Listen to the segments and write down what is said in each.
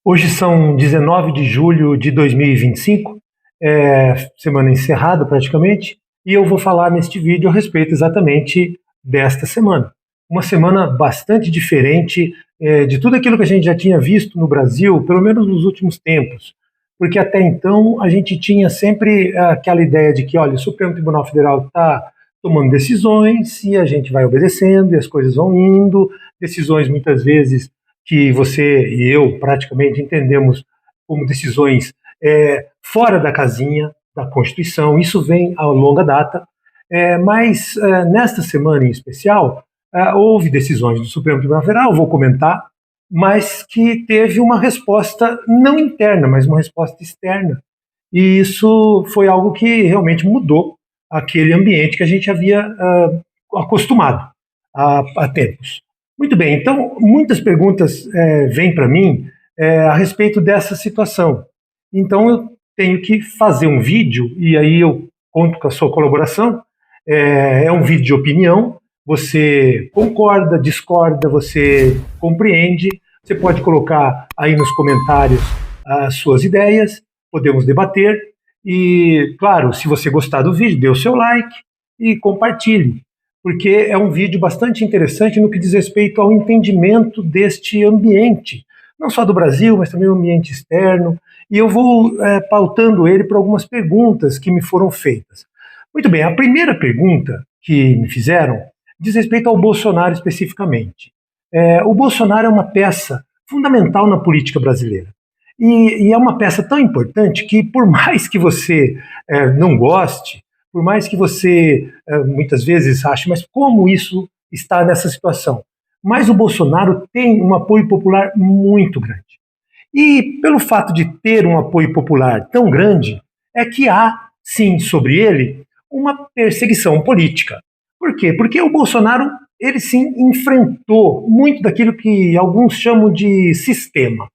Hoje são 19 de julho de 2025, semana encerrada praticamente, e eu vou falar neste vídeo a respeito exatamente desta semana. Uma semana bastante diferente de tudo aquilo que a gente já tinha visto no Brasil, pelo menos nos últimos tempos, porque até então a gente tinha sempre aquela ideia de que, olha, o Supremo Tribunal Federal está tomando decisões e a gente vai obedecendo e as coisas vão indo, decisões muitas vezes que você e eu praticamente entendemos como decisões fora da casinha da Constituição. Isso vem a longa data, mas nesta semana em especial houve decisões do Supremo Tribunal Federal, vou comentar, mas que teve uma resposta não interna, mas uma resposta externa. E isso foi algo que realmente mudou aquele ambiente que a gente havia acostumado há tempos. Muito bem, então muitas perguntas vêm para mim a respeito dessa situação. Então eu tenho que fazer um vídeo, e aí eu conto com a sua colaboração. É um vídeo de opinião, você concorda, discorda, você compreende, você pode colocar aí nos comentários as suas ideias, podemos debater, e claro, se você gostar do vídeo, dê o seu like e compartilhe, porque é um vídeo bastante interessante no que diz respeito ao entendimento deste ambiente, não só do Brasil, mas também o ambiente externo, e eu vou pautando ele por algumas perguntas que me foram feitas. Muito bem, a primeira pergunta que me fizeram diz respeito ao Bolsonaro especificamente. O Bolsonaro é uma peça fundamental na política brasileira, e é uma peça tão importante que, por mais que você não goste, por mais que você muitas vezes ache, mas como isso está nessa situação? Mas o Bolsonaro tem um apoio popular muito grande. E pelo fato de ter um apoio popular tão grande, é que há, sim, sobre ele, uma perseguição política. Por quê? Porque o Bolsonaro, ele sim enfrentou muito daquilo que alguns chamam de sistema.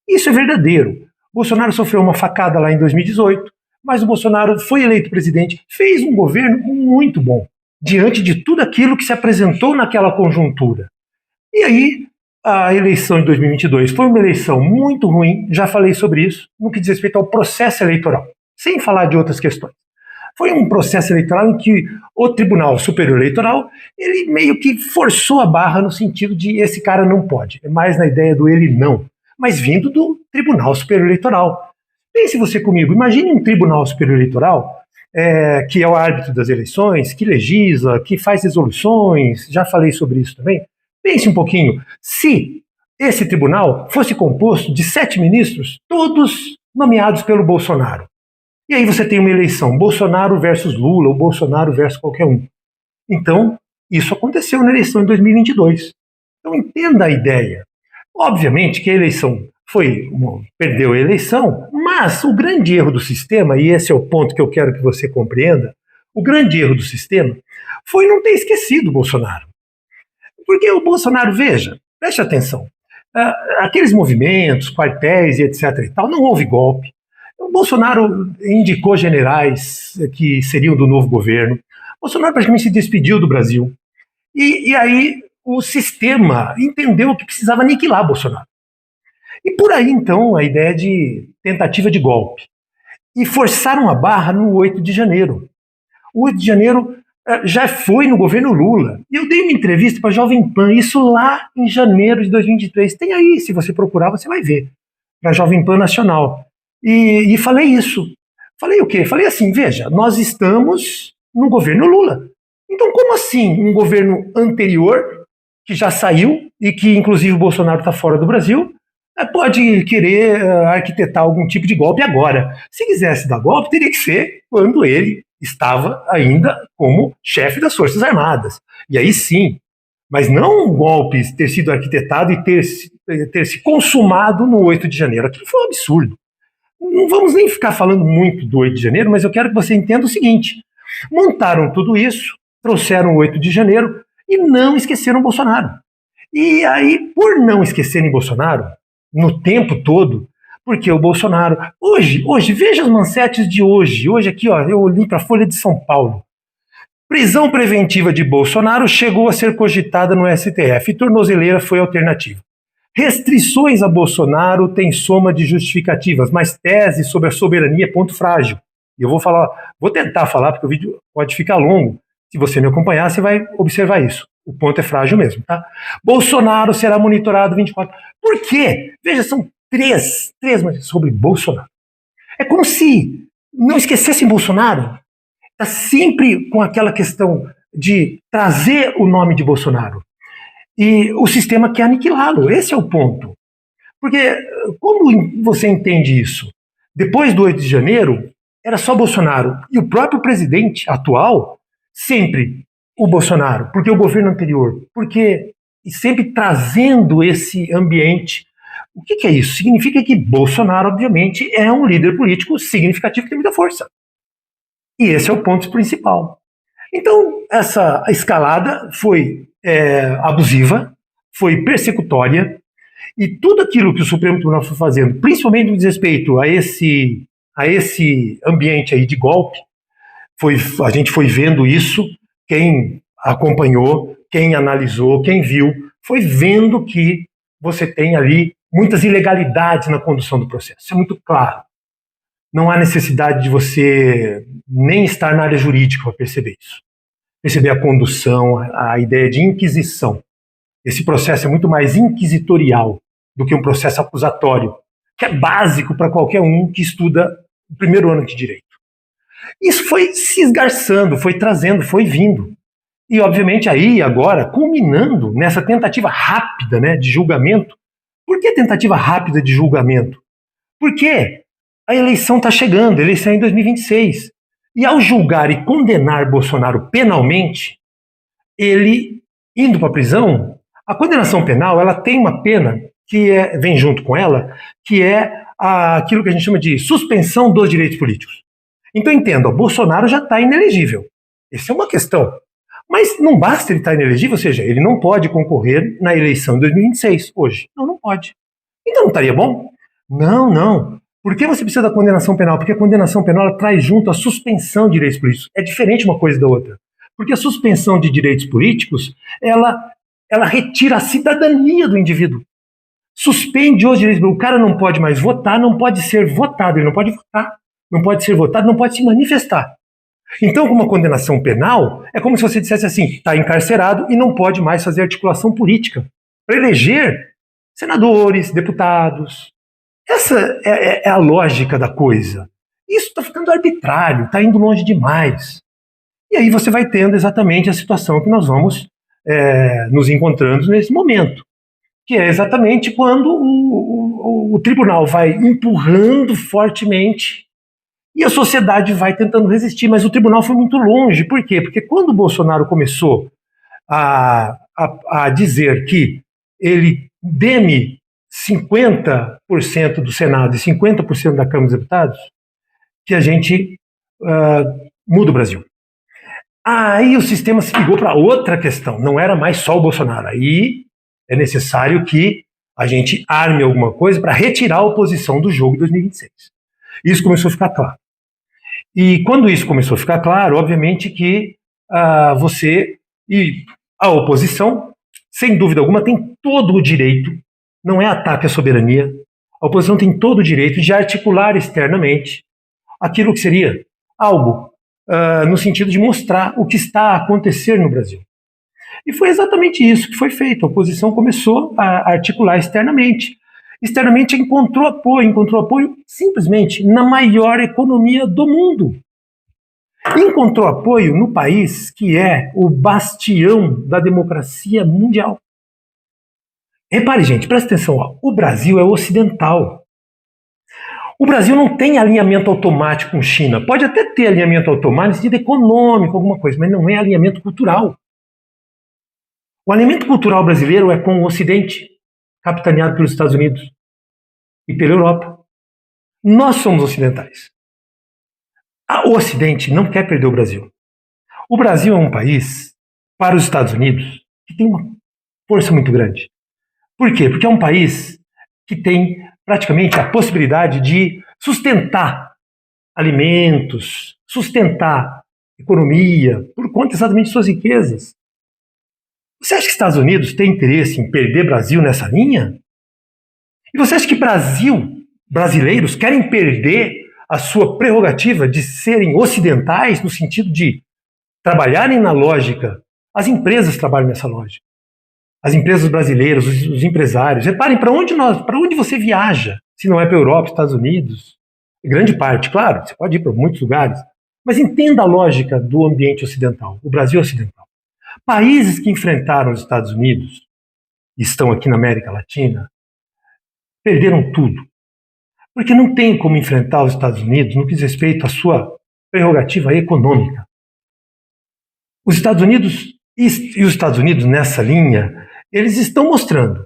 Isso é verdadeiro. Bolsonaro sofreu uma facada lá em 2018, mas o Bolsonaro foi eleito presidente, fez um governo muito bom, diante de tudo aquilo que se apresentou naquela conjuntura. E aí, a eleição de 2022 foi uma eleição muito ruim, já falei sobre isso, no que diz respeito ao processo eleitoral, sem falar de outras questões. Foi um processo eleitoral em que o Tribunal Superior Eleitoral, ele meio que forçou a barra no sentido de esse cara não pode, é mais na ideia do ele não, mas vindo do Tribunal Superior Eleitoral. Pense você comigo, imagine um Tribunal Superior Eleitoral, que é o árbitro das eleições, que legisla, que faz resoluções, já falei sobre isso também. Pense um pouquinho, se esse tribunal fosse composto de 7 ministros, todos nomeados pelo Bolsonaro. E aí você tem uma eleição, Bolsonaro versus Lula, ou Bolsonaro versus qualquer um. Então, isso aconteceu na eleição de 2022. Então, entenda a ideia. Obviamente que a eleição perdeu a eleição, mas o grande erro do sistema, e esse é o ponto que eu quero que você compreenda, o grande erro do sistema foi não ter esquecido o Bolsonaro. Porque o Bolsonaro, veja, preste atenção, aqueles movimentos, quartéis e etc. e tal, não houve golpe. O Bolsonaro indicou generais que seriam do novo governo. O Bolsonaro praticamente se despediu do Brasil. E aí o sistema entendeu que precisava aniquilar Bolsonaro. E por aí, então, a ideia de tentativa de golpe. E forçaram a barra no 8 de janeiro. O 8 de janeiro já foi no governo Lula. E eu dei uma entrevista para a Jovem Pan, isso lá em janeiro de 2023. Tem aí, se você procurar, você vai ver. Para a Jovem Pan Nacional. E falei isso. Falei o quê? Falei assim, veja, nós estamos no governo Lula. Então, como assim um governo anterior, que já saiu, e que inclusive o Bolsonaro está fora do Brasil, pode querer arquitetar algum tipo de golpe agora? Se quisesse dar golpe, teria que ser quando ele estava ainda como chefe das Forças Armadas. E aí sim, mas não um golpe ter sido arquitetado e ter se consumado no 8 de janeiro. Aquilo foi um absurdo. Não vamos nem ficar falando muito do 8 de janeiro, mas eu quero que você entenda o seguinte: montaram tudo isso, trouxeram o 8 de janeiro e não esqueceram Bolsonaro. E aí, por não esquecerem Bolsonaro, no tempo todo, porque o Bolsonaro... Hoje, veja as manchetes de hoje. Hoje aqui, ó, eu olhei para a Folha de São Paulo. Prisão preventiva de Bolsonaro chegou a ser cogitada no STF e tornozeleira foi alternativa. Restrições a Bolsonaro têm soma de justificativas, mas tese sobre a soberania é ponto frágil. E eu vou tentar falar, porque o vídeo pode ficar longo. Se você me acompanhar, você vai observar isso. O ponto é frágil mesmo, tá? Bolsonaro será monitorado 24. Por quê? Veja, são três sobre Bolsonaro. É como se não esquecessem Bolsonaro. Está sempre com aquela questão de trazer o nome de Bolsonaro. E o sistema quer aniquilá-lo. Esse é o ponto. Porque como você entende isso? Depois do 8 de janeiro, era só Bolsonaro. E o próprio presidente atual, sempre o Bolsonaro. Porque o governo anterior. Porque e sempre trazendo esse ambiente. O que é isso? Significa que Bolsonaro, obviamente, é um líder político significativo que tem muita força. E esse é o ponto principal. Então, essa escalada foi abusiva, foi persecutória, e tudo aquilo que o Supremo Tribunal foi fazendo, principalmente no respeito a esse ambiente aí de golpe, a gente foi vendo isso, quem acompanhou, quem analisou, quem viu, foi vendo que você tem ali muitas ilegalidades na condução do processo. Isso é muito claro. Não há necessidade de você nem estar na área jurídica para perceber isso. Perceber a condução, a ideia de inquisição. Esse processo é muito mais inquisitorial do que um processo acusatório, que é básico para qualquer um que estuda o primeiro ano de direito. Isso foi se esgarçando, foi trazendo, foi vindo. E, obviamente, aí, agora, culminando nessa tentativa rápida, né, de julgamento. Por que tentativa rápida de julgamento? Porque a eleição está chegando, a eleição é em 2026. E ao julgar e condenar Bolsonaro penalmente, ele indo para a prisão, a condenação penal ela tem uma pena que vem junto com ela, que é aquilo que a gente chama de suspensão dos direitos políticos. Então entenda, o Bolsonaro já está inelegível. Essa é uma questão. Mas não basta ele estar inelegível, ou seja, ele não pode concorrer na eleição de 2026, hoje. Não pode. Então não estaria bom? Não. Por que você precisa da condenação penal? Porque a condenação penal ela traz junto a suspensão de direitos políticos. É diferente uma coisa da outra. Porque a suspensão de direitos políticos, ela retira a cidadania do indivíduo. Suspende os direitos políticos. O cara não pode mais votar, não pode ser votado, ele não pode votar, não pode ser votado, não pode se manifestar. Então, com uma condenação penal, é como se você dissesse assim, está encarcerado e não pode mais fazer articulação política para eleger senadores, deputados. Essa é a lógica da coisa. Isso está ficando arbitrário, está indo longe demais. E aí você vai tendo exatamente a situação que nós vamos nos encontrando nesse momento, que é exatamente quando o tribunal vai empurrando fortemente e a sociedade vai tentando resistir, mas o tribunal foi muito longe. Por quê? Porque quando o Bolsonaro começou a dizer que ele deme 50% do Senado e 50% da Câmara dos Deputados, que a gente muda o Brasil. Aí o sistema se ligou para outra questão, não era mais só o Bolsonaro. Aí é necessário que a gente arme alguma coisa para retirar a oposição do jogo de 2026. Isso começou a ficar claro. E quando isso começou a ficar claro, obviamente que você e a oposição, sem dúvida alguma, tem todo o direito, não é ataque à soberania, a oposição tem todo o direito de articular externamente aquilo que seria algo no sentido de mostrar o que está a acontecer no Brasil. E foi exatamente isso que foi feito. A oposição começou a articular externamente. Externamente encontrou apoio simplesmente na maior economia do mundo. Encontrou apoio no país que é o bastião da democracia mundial. Repare, gente, presta atenção, ó, o Brasil é ocidental. O Brasil não tem alinhamento automático com China. Pode até ter alinhamento automático no sentido econômico, alguma coisa, mas não é alinhamento cultural. O alinhamento cultural brasileiro é com o Ocidente, capitaneado pelos Estados Unidos e pela Europa. Nós somos ocidentais. O Ocidente não quer perder o Brasil. O Brasil é um país, para os Estados Unidos, que tem uma força muito grande. Por quê? Porque é um país que tem praticamente a possibilidade de sustentar alimentos, sustentar economia, por conta exatamente de suas riquezas. Você acha que os Estados Unidos têm interesse em perder Brasil nessa linha? E você acha que brasileiros querem perder a sua prerrogativa de serem ocidentais, no sentido de trabalharem na lógica? As empresas trabalham nessa lógica. As empresas brasileiras, os empresários. Reparem, para onde você viaja, se não é para a Europa, Estados Unidos? Grande parte, claro, você pode ir para muitos lugares. Mas entenda a lógica do ambiente ocidental, o Brasil ocidental. Países que enfrentaram os Estados Unidos, e estão aqui na América Latina, perderam tudo. Porque não tem como enfrentar os Estados Unidos no que diz respeito à sua prerrogativa econômica. Os Estados Unidos, e os Estados Unidos nessa linha, eles estão mostrando.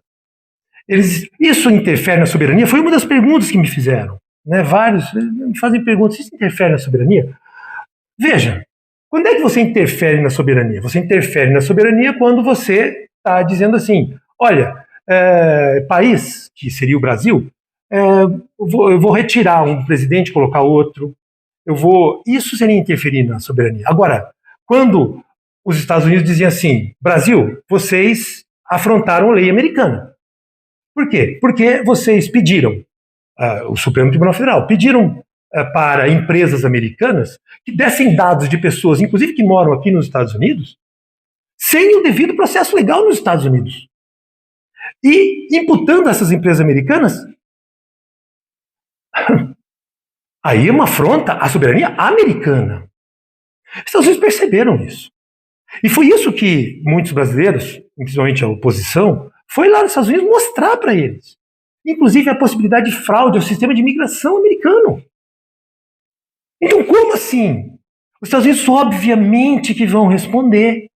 Isso interfere na soberania? Foi uma das perguntas que me fizeram. Né? Vários me fazem perguntas, isso interfere na soberania? Veja, quando é que você interfere na soberania? Você interfere na soberania quando você está dizendo assim, olha, país, que seria o Brasil, eu vou retirar um presidente, colocar outro, isso seria interferir na soberania. Agora, quando os Estados Unidos diziam assim, Brasil, vocês afrontaram a lei americana. Por quê? Porque vocês pediram, o Supremo Tribunal Federal, pediram para empresas americanas que dessem dados de pessoas, inclusive que moram aqui nos Estados Unidos, sem o devido processo legal nos Estados Unidos. E imputando essas empresas americanas, aí é uma afronta à soberania americana. Os Estados Unidos perceberam isso. E foi isso que muitos brasileiros, principalmente a oposição, foi lá nos Estados Unidos mostrar para eles. Inclusive a possibilidade de fraude ao sistema de imigração americano. Então, como assim? Os Estados Unidos, obviamente, que vão responder.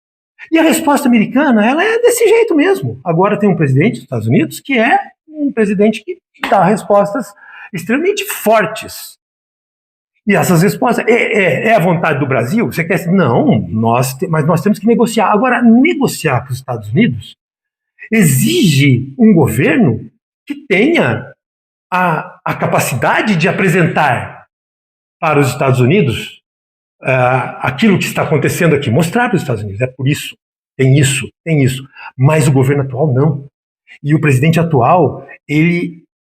E a resposta americana, ela é desse jeito mesmo. Agora tem um presidente dos Estados Unidos que é um presidente que dá respostas extremamente fortes. E essas respostas, é a vontade do Brasil? Você quer? Não, mas nós temos que negociar. Agora, negociar com os Estados Unidos exige um governo que tenha a capacidade de apresentar para os Estados Unidos aquilo que está acontecendo aqui, mostrar para os Estados Unidos. É por isso, tem isso. Mas o governo atual não. E o presidente atual,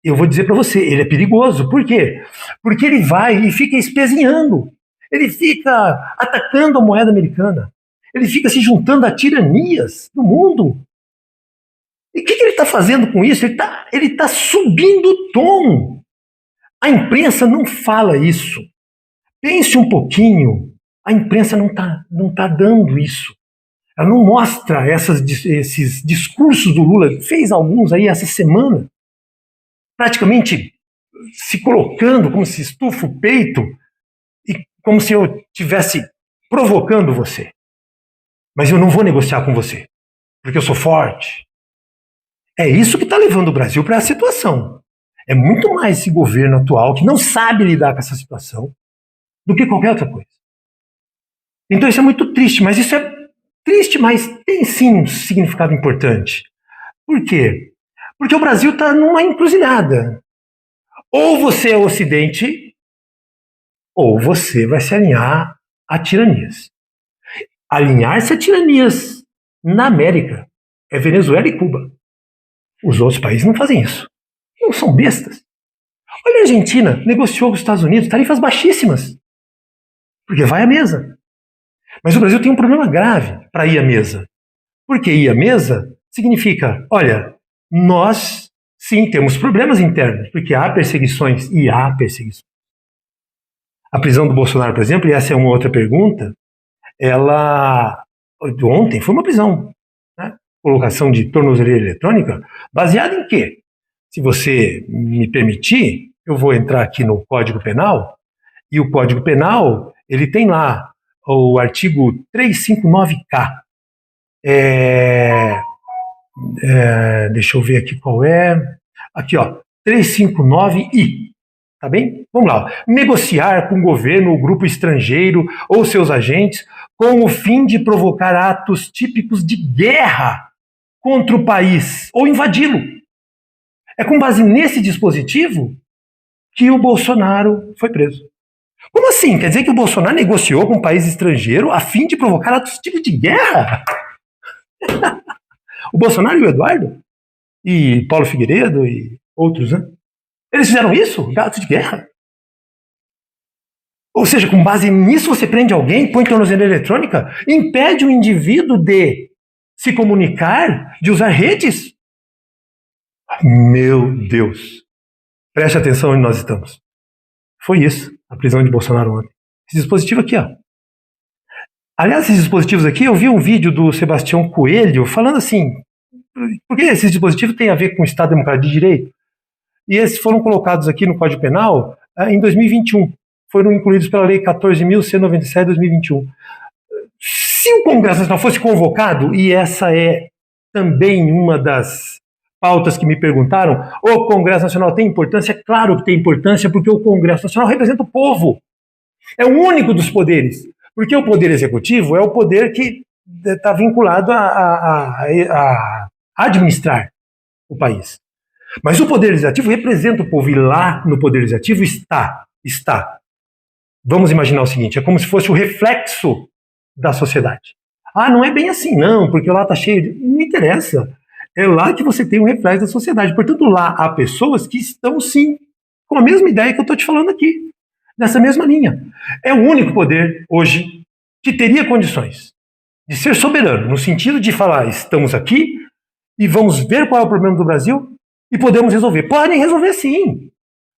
eu vou dizer para você, ele é perigoso. Por quê? Porque ele vai e fica espezinhando. Ele fica atacando a moeda americana. Ele fica se juntando a tiranias do mundo. E o que ele está fazendo com isso? Ele está subindo o tom. A imprensa não fala isso. Pense um pouquinho. A imprensa não tá dando isso. Ela não mostra esses discursos do Lula. Fez alguns aí essa semana. Praticamente se colocando como se estufa o peito e como se eu estivesse provocando você. Mas eu não vou negociar com você, porque eu sou forte. É isso que está levando o Brasil para a situação. É muito mais esse governo atual que não sabe lidar com essa situação do que qualquer outra coisa. Então isso é muito triste, mas isso é triste, mas tem sim um significado importante. Por quê? Porque o Brasil está numa encruzilhada. Ou você é o Ocidente, ou você vai se alinhar a tiranias. Alinhar-se a tiranias na América é Venezuela e Cuba. Os outros países não fazem isso. Não são bestas. Olha a Argentina, negociou com os Estados Unidos, tarifas baixíssimas. Porque vai à mesa. Mas o Brasil tem um problema grave para ir à mesa. Porque ir à mesa significa, olha, nós sim temos problemas internos, porque há perseguições e há perseguições. A prisão do Bolsonaro, por exemplo, e essa é uma outra pergunta, ontem foi uma prisão, né? Colocação de tornozeleira eletrônica, baseada em quê? Se você me permitir, eu vou entrar aqui no Código Penal, e o Código Penal, ele tem lá o artigo 359K. Deixa eu ver aqui qual é. Aqui, ó, 359I. Tá bem? Vamos lá. Negociar com o governo, o grupo estrangeiro ou seus agentes com o fim de provocar atos típicos de guerra contra o país ou invadi-lo. É com base nesse dispositivo que o Bolsonaro foi preso. Como assim? Quer dizer que o Bolsonaro negociou com um país estrangeiro a fim de provocar atos típicos de guerra? O Bolsonaro e o Eduardo? E Paulo Figueiredo e outros, né? Eles fizeram isso? Gato de guerra? Ou seja, com base nisso você prende alguém, põe tornozeleira eletrônica, impede o indivíduo de se comunicar, de usar redes? Meu Deus! Preste atenção onde nós estamos. Foi isso, a prisão de Bolsonaro ontem. Esse dispositivo aqui, ó. Aliás, esses dispositivos aqui, eu vi um vídeo do Sebastião Coelho falando assim, porque esses dispositivos têm a ver com o Estado Democrático de Direito, e esses foram colocados aqui no Código Penal em 2021. Foram incluídos pela Lei 14.197 de 2021. Se o Congresso Nacional fosse convocado, e essa é também uma das pautas que me perguntaram, o Congresso Nacional tem importância? É claro que tem importância, porque o Congresso Nacional representa o povo. É o único dos poderes. Porque o poder executivo é o poder que está vinculado a administrar o país. Mas o poder legislativo representa o povo, e lá no poder legislativo está. Vamos imaginar o seguinte, é como se fosse o reflexo da sociedade. Ah, não é bem assim não, porque lá está cheio de... Não interessa. É lá que você tem um reflexo da sociedade. Portanto, lá há pessoas que estão, sim, com a mesma ideia que eu estou te falando aqui, nessa mesma linha. É o único poder, hoje, que teria condições de ser soberano, no sentido de falar, estamos aqui e vamos ver qual é o problema do Brasil e podemos resolver. Podem resolver, sim.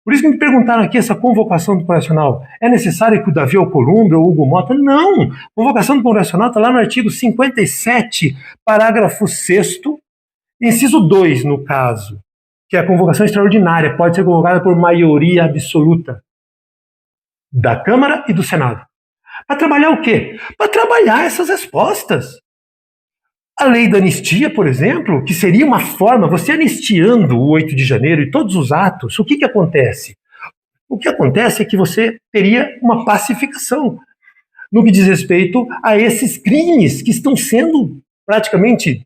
Por isso que me perguntaram aqui, essa convocação do Congresso Nacional, é necessário que o Davi Alcolumbre ou o Hugo Mota? Não! Convocação do Congresso Nacional está lá no artigo 57, parágrafo 6º, inciso 2, no caso, que é a convocação extraordinária, pode ser convocada por maioria absoluta da Câmara e do Senado. Para trabalhar o quê? Para trabalhar essas respostas. A lei da anistia, por exemplo, que seria uma forma, você anistiando o 8 de janeiro e todos os atos, o que acontece? O que acontece é que você teria uma pacificação no que diz respeito a esses crimes que estão sendo praticamente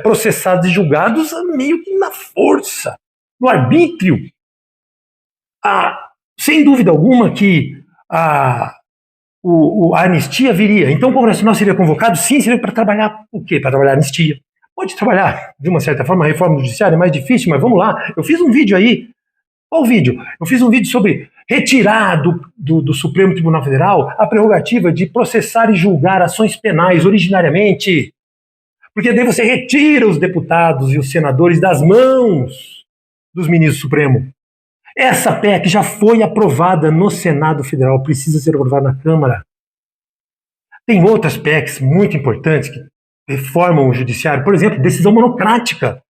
processados e julgados meio que na força, no arbítrio. Sem dúvida alguma que a anistia viria. Então o Congresso Nacional seria convocado? Sim, seria para trabalhar o quê? Para trabalhar a anistia. Pode trabalhar, de uma certa forma, a reforma do judiciário é mais difícil, mas vamos lá. Eu fiz um vídeo aí. Qual o vídeo? Eu fiz um vídeo sobre retirar do Supremo Tribunal Federal a prerrogativa de processar e julgar ações penais originariamente. Porque daí você retira os deputados e os senadores das mãos dos ministros do Supremo. Essa PEC já foi aprovada no Senado Federal, precisa ser aprovada na Câmara. Tem outras PECs muito importantes que reformam o judiciário, por exemplo, decisão monocrática.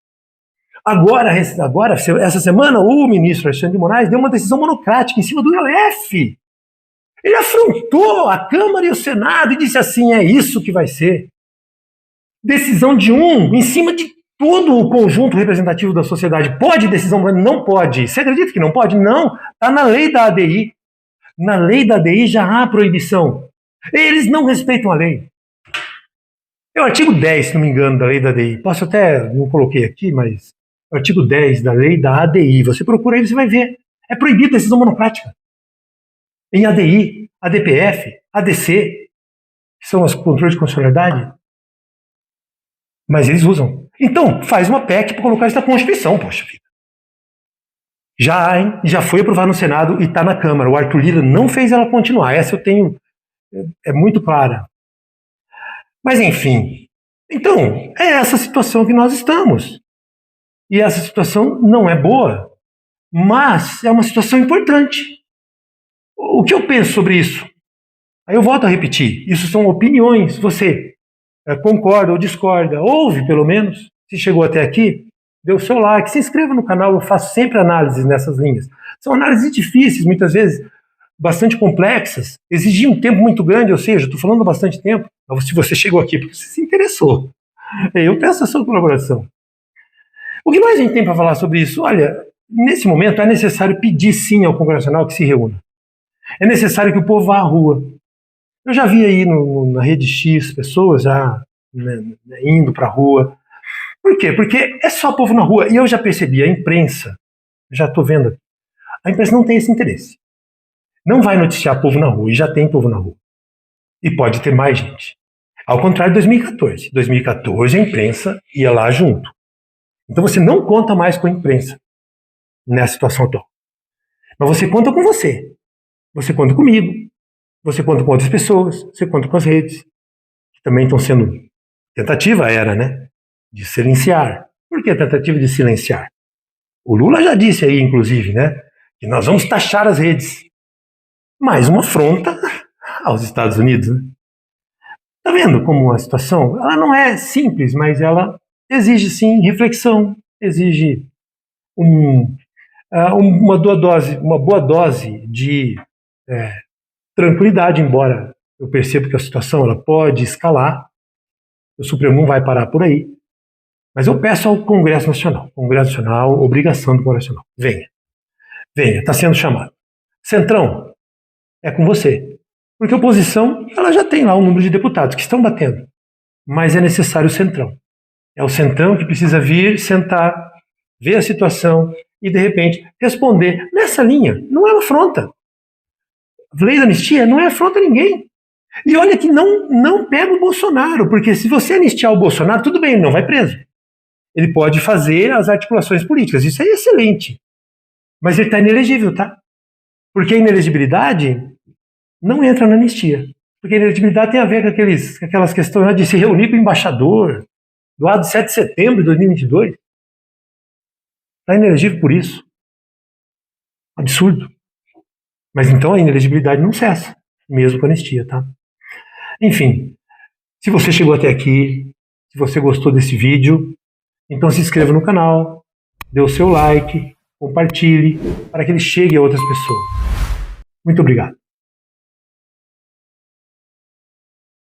Agora, essa semana, o ministro Alexandre de Moraes deu uma decisão monocrática em cima do IOF. Ele afrontou a Câmara e o Senado e disse assim, é isso que vai ser. Decisão de um em cima de todo o conjunto representativo da sociedade. Pode decisão? Não pode. Você acredita que não pode? Não. Está na lei da ADI. Na lei da ADI já há proibição. Eles não respeitam a lei. É o artigo 10, se não me engano, da lei da ADI. Posso até, não coloquei aqui, mas o artigo 10 da lei da ADI. Você procura aí, você vai ver. É proibida a decisão monocrática. Em ADI, ADPF, ADC, que são os controles de constitucionalidade. Mas eles usam. Então, faz uma PEC para colocar isso na Constituição, poxa vida. Já foi aprovado no Senado e está na Câmara. O Arthur Lira não fez ela continuar. Essa eu tenho, é muito clara. Mas, enfim. Então, é essa situação que nós estamos. E essa situação não é boa, mas é uma situação importante. O que eu penso sobre isso? Aí eu volto a repetir. Isso são opiniões. Você concorda ou discorda, ouve pelo menos, se chegou até aqui, dê o seu like, se inscreva no canal, eu faço sempre análises nessas linhas. São análises difíceis, muitas vezes bastante complexas, exigem um tempo muito grande, ou seja, estou falando há bastante tempo, mas se você chegou aqui porque você se interessou, eu peço a sua colaboração. O que mais a gente tem para falar sobre isso? Olha, nesse momento é necessário pedir sim ao Congresso Nacional que se reúna. É necessário que o povo vá à rua. Eu já vi aí na rede X pessoas já indo para a rua. Por quê? Porque é só povo na rua. E eu já percebi, a imprensa, já estou vendo, a imprensa não tem esse interesse. Não vai noticiar povo na rua, e já tem povo na rua. E pode ter mais gente. Ao contrário de 2014. 2014 a imprensa ia lá junto. Então você não conta mais com a imprensa. nessa situação atual. Mas você conta com você. Você conta comigo. Você conta com outras pessoas. Você conta com as redes, que também estão sendo... Tentativa era, né? De silenciar. Por que a tentativa de silenciar? O Lula já disse aí, inclusive, né? Que nós vamos taxar as redes. Mais uma afronta aos Estados Unidos, né? Tá vendo como a situação, ela não é simples, mas ela exige sim reflexão, exige uma boa dose de tranquilidade, embora eu perceba que a situação ela pode escalar, o Supremo não vai parar por aí, mas eu peço ao Congresso Nacional, obrigação do Congresso Nacional, venha, está sendo chamado. Centrão, é com você. Porque a oposição, ela já tem lá um número de deputados que estão batendo. Mas é necessário o Centrão. É o Centrão que precisa vir, sentar, ver a situação e, de repente, responder nessa linha. Não é uma afronta. A lei da anistia não é afronta a ninguém. E olha que não pega o Bolsonaro, porque se você anistiar o Bolsonaro, tudo bem, ele não vai preso. Ele pode fazer as articulações políticas. Isso é excelente. Mas ele está inelegível, tá? Porque a inelegibilidade não entra na anistia. Porque a inelegibilidade tem a ver com aquelas questões de se reunir com o embaixador do lado de 7 de setembro de 2022. Está inelegível por isso. Absurdo. Mas então a inelegibilidade não cessa, mesmo com a anistia, tá? Enfim, se você chegou até aqui, se você gostou desse vídeo, então se inscreva no canal, dê o seu like, compartilhe, para que ele chegue a outras pessoas. Muito obrigado.